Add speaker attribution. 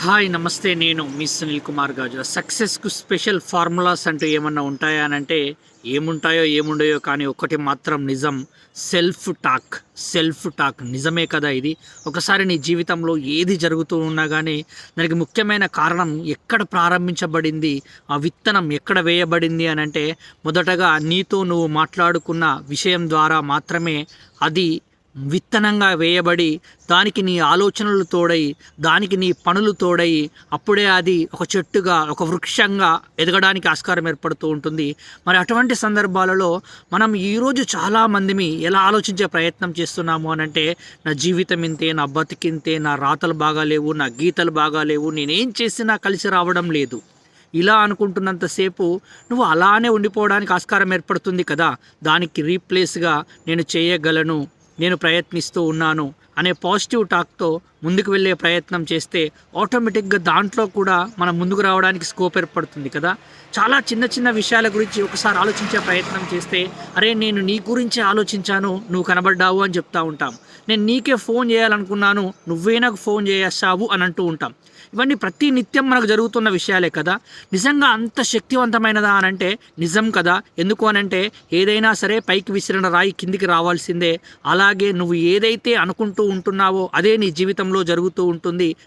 Speaker 1: Hi నమస్తే. నేను మీ సునీల్ కుమార్ గాజుల. సక్సెస్కు special formulas అంటూ ఏమన్నా ఉంటాయా అని అంటే ఏముంటాయో ఏముండయో కానీ ఒకటి మాత్రం నిజం. సెల్ఫ్ టాక్ నిజమే కదా ఇది. ఒకసారి నీ జీవితంలో ఏది జరుగుతూ ఉన్నా కానీ దానికి ముఖ్యమైన కారణం ఎక్కడ ప్రారంభించబడింది, ఆ విత్తనం ఎక్కడ వేయబడింది అని అంటే మొదటగా నీతో నువ్వు మాట్లాడుకున్న విషయం ద్వారా మాత్రమే అది విత్తనంగా వేయబడి దానికి నీ ఆలోచనలు తోడై, దానికి నీ పనులు తోడై అప్పుడే అది ఒక చెట్టుగా, ఒక వృక్షంగా ఎదగడానికి ఆస్కారం ఏర్పడుతూ ఉంటుంది. మరి అటువంటి సందర్భాలలో మనం ఈరోజు చాలామందిమి ఎలా ఆలోచించే ప్రయత్నం చేస్తున్నాము అనంటే, నా జీవితం ఇంతే, నా బతికింతే, నా రాతలు బాగాలేవు, నా గీతలు బాగాలేవు, నేనేం చేసినా కలిసి రావడం లేదు, ఇలా అనుకుంటున్నంతసేపు నువ్వు అలానే ఉండిపోవడానికి ఆస్కారం ఏర్పడుతుంది కదా. దానికి రీప్లేస్గా నేను చేయగలను, నేను ప్రయత్నిస్తూ ఉన్నాను అనే పాజిటివ్ టాక్తో ముందుకు వెళ్ళే ప్రయత్నం చేస్తే ఆటోమేటిక్గా దాంట్లో కూడా మనం ముందుకు రావడానికి స్కోప్ ఏర్పడుతుంది కదా. చాలా చిన్న చిన్న విషయాల గురించి ఒకసారి ఆలోచించే ప్రయత్నం చేస్తే, అరే నేను నీ గురించి ఆలోచించాను, నువ్వు కనబడ్డావు అని చెప్తూ ఉంటాం. నేను నీకే ఫోన్ చేయాలనుకున్నాను, నువ్వే నాకు ఫోన్ చేస్తావు అని అంటూ ఉంటాం. ఇవన్నీ ప్రతి నిత్యం మనకు జరుగుతున్న విషయాలే కదా. నిజంగా అంత శక్తివంతమైనదా అని అంటే నిజం కదా. ఎందుకు అనంటే ఏదైనా సరే పైకి విసిరిన రాయి కిందికి రావాల్సిందే. అలాగే నువ్వు ఏదైతే అనుకుంటూ ఉంటున్నావో అదే నీ జీవితంలో జరుగుతూ ఉంటుంది.